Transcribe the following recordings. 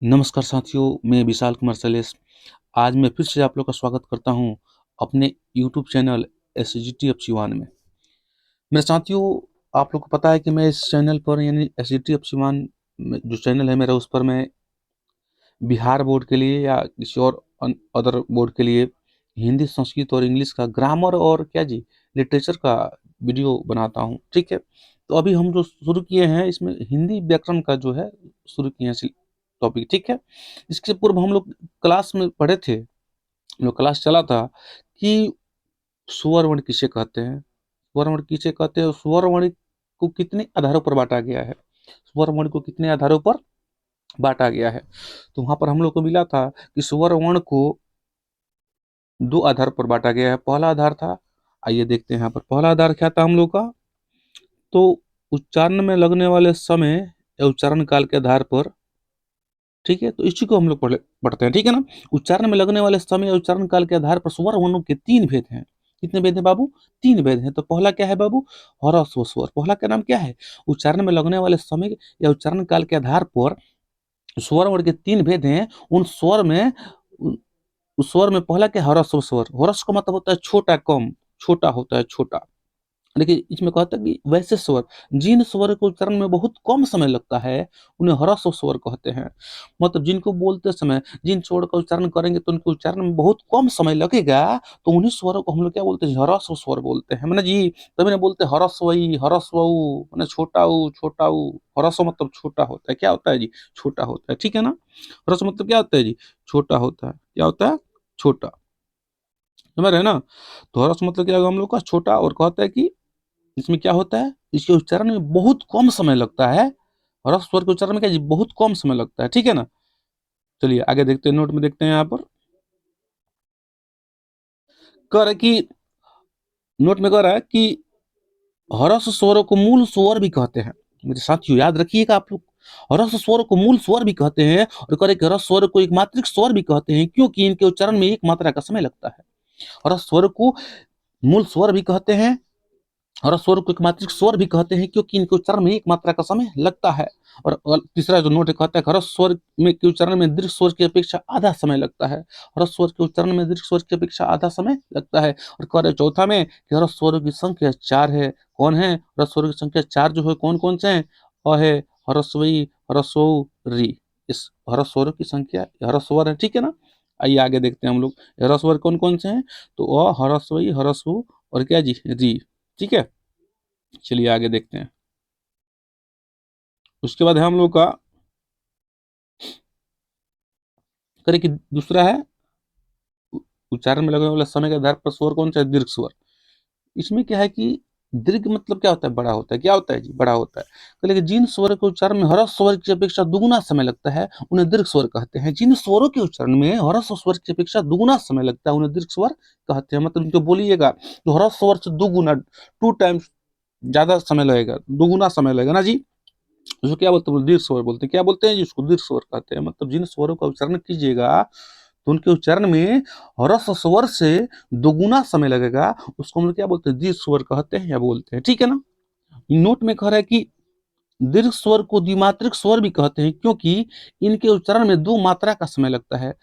नमस्कार साथियों, मैं विशाल कुमार सैलेश। आज मैं फिर से आप लोग का स्वागत करता हूं अपने यूट्यूब चैनल एसजीटी अपशिवान में। मेरे साथियों, आप लोग को पता है कि मैं इस चैनल पर यानी एसजीटी अपशिवान में जो चैनल है मेरा, उस पर मैं बिहार बोर्ड के लिए या किसी और अदर बोर्ड के लिए हिंदी, संस्कृत और इंग्लिश का ग्रामर और क्या जी लिटरेचर का वीडियो बनाता हूं। ठीक है, तो अभी हम जो शुरू किए हैं इसमें हिंदी व्याकरण का जो है शुरू किए हैं टॉपिक। ठीक है, इसके पूर्व हम लोग क्लास में पढ़े थे, हम लोग क्लास चला था कि स्वर वर्ण किसे कहते हैं, स्वर वर्ण किसे कहते हैं और स्वर वर्ण को कितने आधारों पर बांटा गया है, स्वर वर्ण को कितने आधारों पर बांटा गया है। तो वहां पर हम लोग को मिला था कि स्वर वर्ण को दो आधार पर बांटा गया है। पहला आधार था, आइए देखते हैं यहाँ पर पहला आधार क्या था हम लोग का। तो उच्चारण में लगने वाले समय या उच्चारण काल के आधार पर, ठीक है, तो इसी को हम लोग पढ़ते हैं। ठीक है ना, उच्चारण में लगने वाले समय या उच्चारण काल के आधार पर स्वर वर्णों के तीन भेद हैं। कितने भेद हैं बाबू? तीन भेद हैं। तो पहला क्या है बाबू? ह्रस्व स्वर। पहला का नाम क्या है? उच्चारण में लगने वाले समय या उच्चारण काल के आधार पर स्वर वर्ण के तीन भेद हैं। उन स्वर में उस स्वर में पहला क्या है? ह्रस्व स्वर। ह्रस्व का मतलब होता है छोटा, कम, छोटा होता है, छोटा। देखिए इसमें कहता है कि वैसे स्वर, जिन स्वर के उच्चारण में बहुत कम समय लगता है उन्हें ह्रस्व स्वर कहते हैं। मतलब जिनको बोलते समय जिन स्वर का उच्चारण करेंगे तो उनके उच्चारण में बहुत कम समय लगेगा, तो उन्हीं स्वरों को हम लोग क्या बोलते हैं? ह्रस्व स्वर बोलते हैं। मैंने जी तभी ना बोलते ह्रस्वई, ह्रस्वऊ, मैंने छोटा ऊ, छोटा ऊ। ह्रस्व मतलब छोटा होता है। क्या होता है जी? छोटा होता है। ठीक है ना, ह्रस्व मतलब क्या होता है जी? छोटा होता है। क्या होता है? छोटा। समझ रहे हैं ना? तो ह्रस्व मतलब क्या होगा हम लोग का? छोटा। और कहता है कि इसमें क्या होता है? इसके उच्चारण में बहुत कम समय लगता है। ह्रस्व स्वर के उच्चारण में क्या जी? बहुत कम समय लगता है। ठीक है ना, चलिए आगे देखते हैं। नोट में देखते हैं यहाँ पर कह रहा है कि नोट में कह रहा है कि ह्रस्व स्वरों को मूल स्वर भी कहते हैं। मेरे साथियों याद रखिएगा आप लोग, ह्रस्व स्वर को मूल स्वर भी कहते हैं और कह रहे कि ह्रस्व स्वर को एक मात्रिक स्वर भी कहते हैं, क्योंकि इनके उच्चारण में एक मात्रा का समय लगता है। ह्रस्व स्वर को मूल स्वर भी कहते हैं और स्वर को एकमात्रिक स्वर भी कहते हैं, क्योंकि इनके उच्चारण में एक मात्रा का समय लगता है। और तीसरा जो नोट कहता है, ह्रस्व स्वर में के उच्चारण में दीर्घ स्वर की अपेक्षा आधा समय लगता है। ह्रस्व स्वर के उच्चारण में दीर्घ स्वर की अपेक्षा आधा समय लगता है। और कह रहे चौथा में कि ह्रस्व स्वरों की संख्या चार है। कौन है ह्रस्व स्वरों की संख्या? चार जो है कौन कौन से हैं? अ है, ह्रस्वई, ह्रस्वऊ, री। इस ह्रस्व स्वरों की संख्या ह्रस्व स्वर है। ठीक है ना, आइए आगे देखते हैं हम लोग ह्रस्व स्वर कौन कौन से हैं। तो अ, ह्रस्वई, ह्रस्वऊ और क्या जी? री। ठीक है, चलिए आगे देखते हैं। उसके बाद है हम लोग का करें कि दूसरा है उच्चारण में लगने वाला समय के आधार पर स्वर कौन सा है? दीर्घ स्वर। इसमें क्या है कि दीर्घ मतलब क्या होता है? बड़ा होता है। क्या होता है जी? बड़ा होता है। लेकिन जिन स्वर के उच्चारण में ह्रस्व स्वर की अपेक्षा दुगुना समय लगता है उन्हें दीर्घ स्वर कहते हैं। जिन स्वरों के उच्चारण में ह्रस्व स्वर की अपेक्षा दुगुना समय लगता है उन्हें दीर्घ स्वर कहते हैं। मतलब इनको बोलिएगा तो ह्रस्व स्वर से दुगुना, टू टाइम्स ज्यादा समय लगेगा, दुगुना समय लगेगा ना जी। उसको क्या बोलते हैं? दीर्घ स्वर बोलते हैं। क्या बोलते हैं जी? उसको दीर्घ स्वर कहते हैं। मतलब जिन स्वरों का उच्चारण कीजिएगा तो उनके उच्चारण में ह्रस्व स्वर से दोगुना समय लगेगा, उसको हम लोग क्या बोलते हैं? दीर्घ स्वर कहते हैं या बोलते हैं। ठीक है ना, नोट में कह रहा है कि दीर्घ स्वर को द्विमात्रिक स्वर भी कहते हैं, क्योंकि इनके उच्चारण में दो मात्रा का समय लगता है।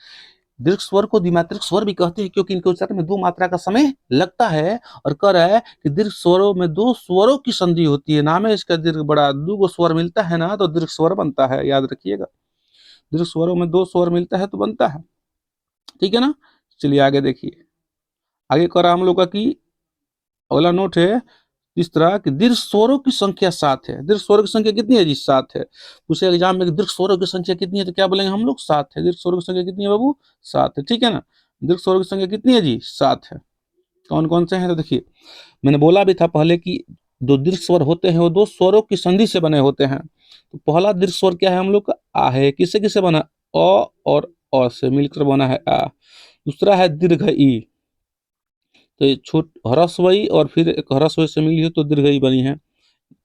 दीर्घ स्वर को द्विमात्रिक स्वर भी कहते हैं क्योंकि इनके उच्चारण में दो मात्रा का समय लगता है। और कह रहा है कि दीर्घ स्वरों में दो स्वरों की संधि होती है, नाम है इसका दीर्घ बड़ा। दो गो स्वर मिलता है ना तो दीर्घ स्वर बनता है, याद रखिएगा। दीर्घ स्वरों में दो स्वर मिलता है तो बनता है। ठीक है ना, चलिए आगे देखिए। आगे कह रहा हम लोग का कि अगला नोट है इस तरह कि दीर्घ स्वरों की संख्या सात है। दीर्घ स्वरों की संख्या कितनी है जी? सात है। पूछे एग्जाम में दीर्घ स्वरों की संख्या कितनी है तो क्या बोलेंगे हम लोग? सात है। दीर्घ स्वरों की संख्या कितनी है बाबू? सात है। ठीक है ना, दीर्घ स्वरों की संख्या कितनी है जी? सात है। कौन कौन से हैं तो देखिए, मैंने बोला भी था पहले कि जो दीर्घ स्वर होते हैं वो दो स्वरों की संधि से बने होते हैं। तो पहला दीर्घ स्वर क्या है हम लोग का? आ है। किससे किससे बना? अ और अ से मिलकर बना है आ। दूसरा है दीर्घ ई। तो ये छोट ह्रस्वई और फिर एक ह्रस्व से मिली हो तो दीर्घ ई बनी है।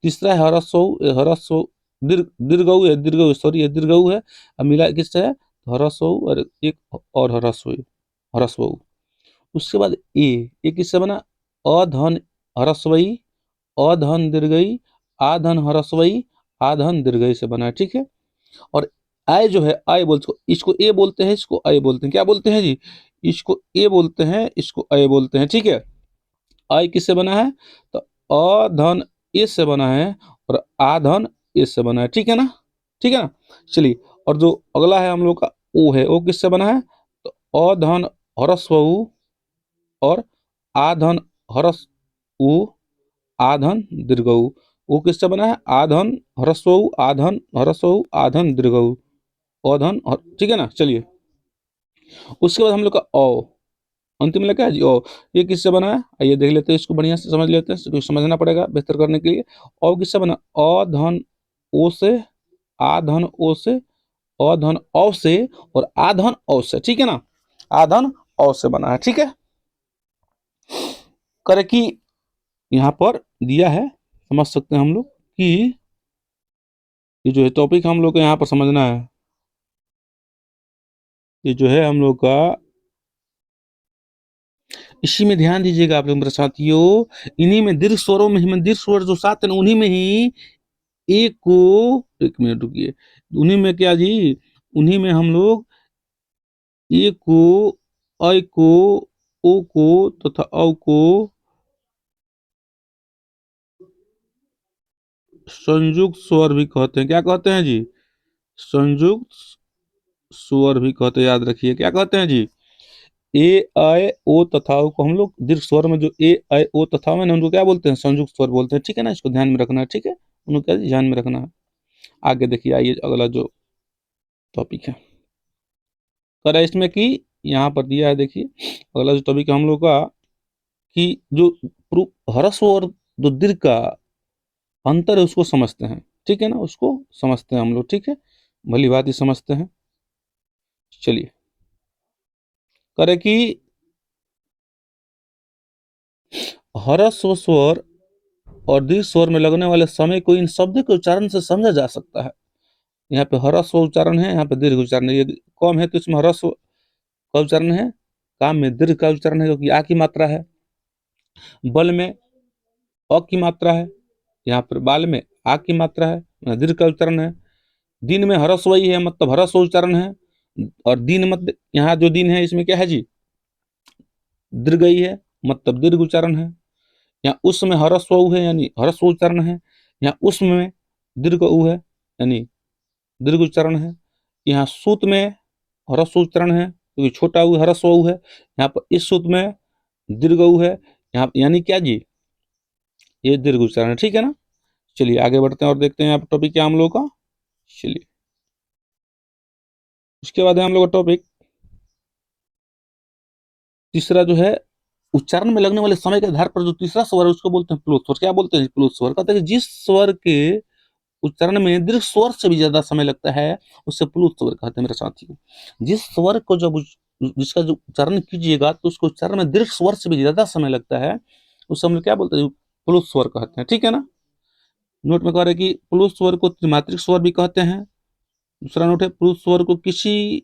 तीसरा है ह्रस्व, ह्रस्व दीर्घ, दीर्घऊ है, दीर्घऊ सॉरी ये दीर्घऊ है। अब मिला किससे है? ह्रस्व और एक और ह्रस्व, ह्रस्व। उसके बाद ए किससे बना? अधन ह्रस्वई, अधन दीर्घई, आधन ह्रस्वई, आधन दीर्घई से बना है। ठीक है, और आय जो है, आय बोलते, इसको ए बोलते हैं, इसको आय बोलते हैं। क्या बोलते हैं जी? इसको ए बोलते हैं, इसको आय बोलते हैं। ठीक है, आय किससे बना है? तो अ धन ए से बना है और आ धन ए से बना है। ठीक है ना? ठीक है ना? चलिए, और जो अगला है हम लोग का ओ है, ओ किससे बना है? तो अ धन हरस्व उ और आ धन हरस उ, आ धन दीर्घ उ। वो किससे बना है? आ धन ह्रस्व उ, आ धन ह्रस्व उ, आ धन दीर्घ उ, अ धन ठीक है ना? चलिए, उसके बाद हम लोग का अ, अंतिम लगा है जी ओ। ये किससे बना है? आइए देख लेते हैं, इसको बढ़िया से समझ लेते हैं, क्योंकि समझना पड़ेगा बेहतर करने के लिए। और किससे बना? अ धन ओ से, आ धन ओ से, अ धन औ से और आ धन औ से। ठीक है ना? आ धन औ से बना है। ठीक है, करे कि यहाँ पर दिया है, समझ सकते हैं हम लोग कि ये जो है टॉपिक हम लोग को यहाँ पर समझना है। ये जो है हम लोग का, इसी में ध्यान दीजिएगा आप लोग मेरे साथियों। इन्हीं में दीर्घ स्वरों में ही, दीर्घ स्वर जो सात है उन्हीं में ही एक को, एक मिनट रुकिए, उन्हीं में क्या जी, उन्हीं में हम लोग ए को, ऐ को, ओ को तथा औ को संयुक्त स्वर भी कहते हैं। क्या कहते हैं जी? संयुक्त स्वर भी कहते हैं। याद रखिए, क्या कहते हैं जी? ए ऐ ओ तथा ओ को हम लोग दीर्घ स्वर में, जो ए ऐ ओ तथा में ना, उनको क्या बोलते हैं? संयुक्त स्वर बोलते हैं। ठीक है ना? इसको ध्यान में रखना है। ठीक है, उनको क्या ध्यान में रखना है। आगे देखिए, आइए अगला जो टॉपिक है, कह इसमें कि यहाँ पर दिया है, देखिए अगला जो टॉपिक है हम लोग का, कि जो ह्रस्व और जो दीर्घ का अंतर है उसको समझते हैं। ठीक है ना? उसको समझते हैं हम लोग। ठीक है, भली बात ही समझते हैं। चलिए, करे कि ह्रस्व स्वर और दीर्घ स्वर में लगने वाले समय को इन शब्द के उच्चारण से समझा जा सकता है। यहाँ पे ह्रस्व उच्चारण है, यहाँ पे दीर्घ उच्चारण है। ये कम है तो इसमें ह्रस्व का उच्चारण है, काम में दीर्घ का उच्चारण है, क्योंकि आ की मात्रा है। बल में अ की मात्रा है, यहाँ पर बाल में आ की मात्रा है, दीर्घ का उच्चारण है। दिन में ह्रस्व ही है, मतलब ह्रस्व उच्चारण है। और दिन मत, यहाँ जो दिन है इसमें क्या है जी? दीर्घ ही है, मतलब दीर्घ उच्चारण है। यहाँ उस में ह्रस्व उ है, यानी ह्रस्व उच्चारण है। यहाँ उस में दीर्घ उ है, यानी दीर्घ उच्चारण है। यहाँ सूत में ह्रस्व उच्चारण है, क्योंकि छोटा उ ह्रस्व उ है। यहाँ पर इस सूत में दीर्घ उ है, यहाँ यानी क्या जी? ये दीर्घ उच्चारण है। ठीक है ना? चलिए आगे बढ़ते हैं और देखते हैं यहाँ पर टॉपिक क्या हम लोग का। चलिए, उसके बाद है हम लोग का टॉपिक तीसरा, जो है उच्चारण में लगने वाले समय के आधार पर जो तीसरा स्वर है उसको बोलते हैं प्लुत स्वर। क्या बोलते हैं? प्लुत स्वर। कहते हैं कि जिस स्वर के उच्चारण में दीर्घ स्वर से भी ज्यादा समय लगता है उससे प्लुत स्वर कहते हैं मेरे साथियों। जिस स्वर को जब जिसका जो उच्चारण कीजिएगा तो उसको उच्चारण में दीर्घ स्वर से भी ज्यादा समय लगता है, उस समय क्या बोलते हैं? प्लुत स्वर कहते हैं। ठीक है ना? नोट में कह रहे हैं कि प्लुत स्वर को त्रिमात्रिक स्वर भी कहते हैं। दूसरा नोट है, प्लुत स्वर को किसी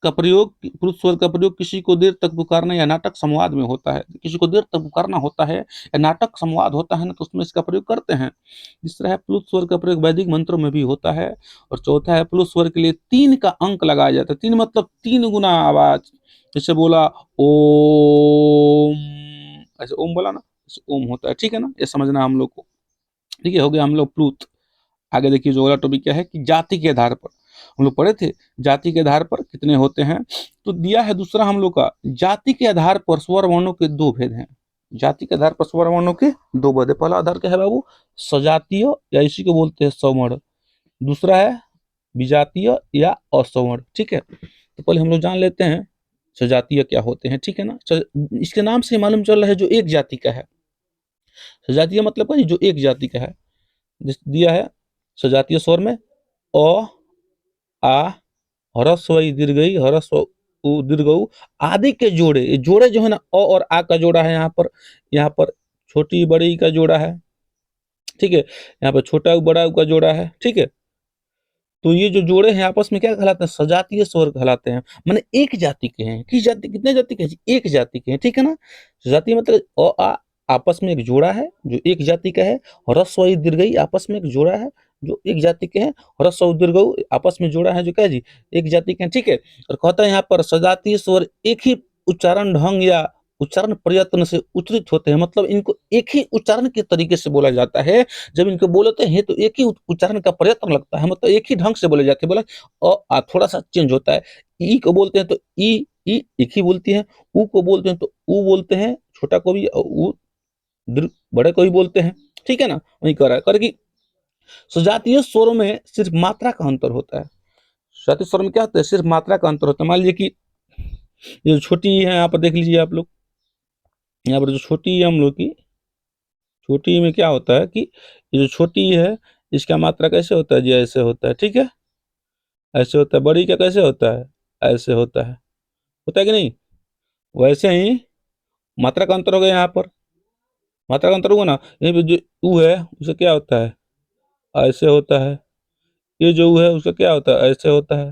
का प्रयोग, पुरुष स्वर का प्रयोग किसी को देर तक पुकारना या नाटक संवाद में होता है। किसी को देर तक पुकारना होता है या नाटक संवाद होता है ना, तो उसमें इसका प्रयोग करते हैं। तीसरा है, प्लुत स्वर का प्रयोग वैदिक मंत्रों में भी होता है। और चौथा है, प्लुत स्वर के लिए 3 का अंक लगाया जाता है। 3 मतलब 3 गुना आवाज। जैसे बोला ओम, ऐसे ओम बोला ना, ओम होता है। ठीक है ना? ये समझना हम लोग को। ठीक है, हो गया हम लोग प्लुत। आगे देखिए, जो अगला टॉपिक क्या है कि जाति के आधार पर, हम लोग पढ़े थे जाति के आधार पर कितने होते हैं। तो दिया है दूसरा हम लोग का, जाति के आधार पर स्वर वर्णों के 2 भेद हैं। जाति के आधार पर स्वर वर्णों के 2 भेद है। पहला आधार क्या है बाबू? सजातीय, या इसी को बोलते हैं सवर्ण। दूसरा है विजातीय या असवर्ण। ठीक है, तो पहले हम लोग जान लेते हैं सजातीय क्या होते हैं। ठीक है ना? इसके नाम से मालूम चल रहा है जो एक जाति का है। सजातीय मतलब क्या? जो एक जाति का है। दिया है सजातीय स्वर में अ, आ, ह्रस्व ई दीर्घई, ह्रस्व उ दीर्घ उ आदि के जोड़े। ये जोड़े जो है ना, अ और आ का जोड़ा है। यहाँ पर छोटी बड़ी का जोड़ा है। ठीक है, यहाँ पर छोटा उ बड़ा उ का जोड़ा है। ठीक है, तो ये जो जोड़े हैं आपस में क्या कहलाते हैं? सजातीय स्वर कहलाते हैं। माने एक जाति के हैं। किस जाति, कितने जाति के हैं? एक जाति के हैं। ठीक है ना? जाति मतलब अ आ आपस में एक जोड़ा है जो एक जाति का है। ह्रस्व ई दीर्घई आपस में एक जोड़ा है जो एक जाति के हैं, ह्रस्व दीर्घऊ आपस में जोड़ा है जो क्या है जी, एक जाति के हैं, ठीक है। और कहता है यहाँ पर सजातीय स्वर एक ही उच्चारण ढंग या उच्चारण प्रयत्न से उच्चरित होते हैं, मतलब इनको एक ही उच्चारण के तरीके से बोला जाता है। जब इनको बोलते हैं तो एक ही उच्चारण का प्रयत्न लगता है, मतलब एक ही ढंग से बोले जाते हैं। बोला थोड़ा सा चेंज होता है। ई को बोलते हैं तो ई एक ही बोलती है। ऊ को बोलते हैं तो ऊ बोलते हैं, छोटा को भी, और ऊ बड़े को भी बोलते हैं, ठीक है ना। वही कह रहा है कि सुजातीय स्वरों में सिर्फ मात्रा का अंतर होता है। सुजातीय स्वर में क्या होता है, सिर्फ मात्रा का अंतर होता है। मान लीजिए कि ये जो छोटी है यहाँ पर देख लीजिए आप लोग, यहाँ पर जो छोटी है हम लोग की, छोटी में क्या होता है कि ये जो छोटी है इसका मात्रा कैसे होता है जी, ऐसे होता है, ठीक है, ऐसे होता है। बड़ी का कैसे होता है, ऐसे होता है कि नहीं। वैसे ही मात्रा का अंतर हो गया यहाँ पर, मात्रा का अंतर हुआ ना। यहीं पे जो ऊ है उसे क्या होता है, ऐसे होता है। ये जो ऊ है उसका क्या होता है, ऐसे होता है।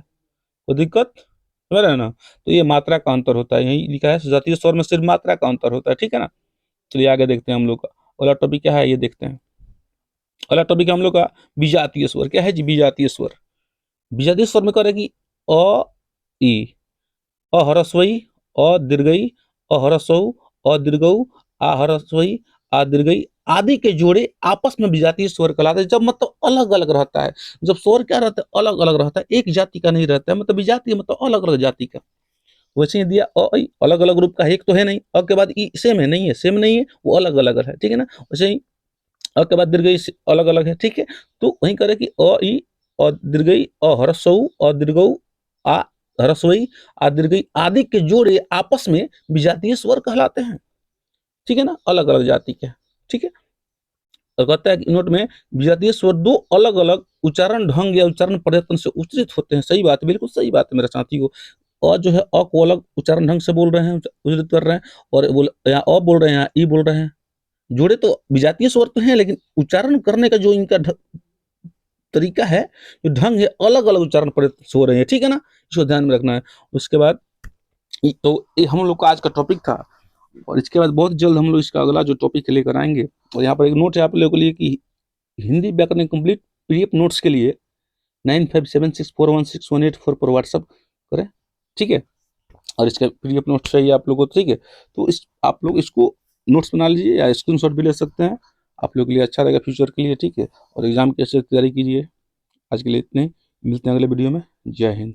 कोई दिक्कत समझ रहे हैं ना। तो ये मात्रा का अंतर होता है, यही लिखा है जातीय स्वर में सिर्फ मात्रा का अंतर होता है, ठीक है ना। चलिए आगे देखते हैं हम लोग का अगला टॉपिक क्या है, ये देखते हैं। अगला टॉपिक हम लोग का विजातीय स्वर। क्या है जी, विजातीय स्वर। विजातीय स्वर में करेगी अ ई, अ ह्रस्वई, अ दीर्घई, अ ह्रस्व, अ दीर्घऊ, आ ह्रस्वई, आ दीर्घई आदि के जोड़े आपस में विजातीय स्वर कहलाते हैं। जब मतलब अलग अलग रहता है, जब स्वर क्या रहता है, अलग अलग रहता है, एक जाति का नहीं रहता है, मतलब विजातीय मतलब अलग अलग जाति का। वैसे ही दिया अ ई अलग अलग रूप का है, एक तो है नहीं। अ के बाद ई सेम है, नहीं है, सेम नहीं है, वो अलग अलग है, ठीक है ना। वैसे ही अ के बाद दीर्घई अलग अलग है, ठीक है। तो वहीं करे कि अ ई, अ दीर्घई, अ ह्रस्व, अ दीर्घऊ, आ ह्रस्वई, आ दीर्घई आदि के जोड़े आपस में विजातीय स्वर कहलाते हैं, ठीक है ना, अलग अलग जाति के, ठीक है। और कहता है कि नोट में विजातीय स्वर दो अलग अलग उच्चारण ढंग या उच्चारण प्रयत्न से उच्चरित होते हैं। सही बात है, बिल्कुल सही बात है मेरे साथी को। जो है अ को अलग उच्चारण ढंग से बोल रहे हैं, उच्चरित कर रहे हैं, और बोल यहाँ अ बोल रहे हैं, यहाँ ई बोल रहे हैं। जोड़े तो विजातीय स्वर तो हैं, लेकिन उच्चारण करने का जो इनका तरीका है, जो ढंग है, अलग अलग उच्चारण प्रयत्न से हो रहे हैं, ठीक है ना। इसको ध्यान में रखना है। उसके बाद तो ये हम लोग का आज का टॉपिक था, और इसके बाद बहुत जल्द हम लोग इसका अगला जो टॉपिक लेकर आएंगे। और यहाँ पर एक नोट है आप लोगों के लिए कि हिंदी व्याकरण कंप्लीट पीडीएफ नोट्स के लिए 9576416184 पर व्हाट्सअप करें, ठीक है। और इसका पीडीएफ नोट्स चाहिए आप लोगों को, ठीक है। तो इस आप लोग इसको नोट्स बना लीजिए या स्क्रीनशॉट भी ले सकते हैं, आप लोग के लिए अच्छा रहेगा फ्यूचर के लिए, ठीक है। और एग्जाम की अच्छे से तैयारी कीजिए। आज के लिए इतने, मिलते हैं अगले वीडियो में। जय हिंद।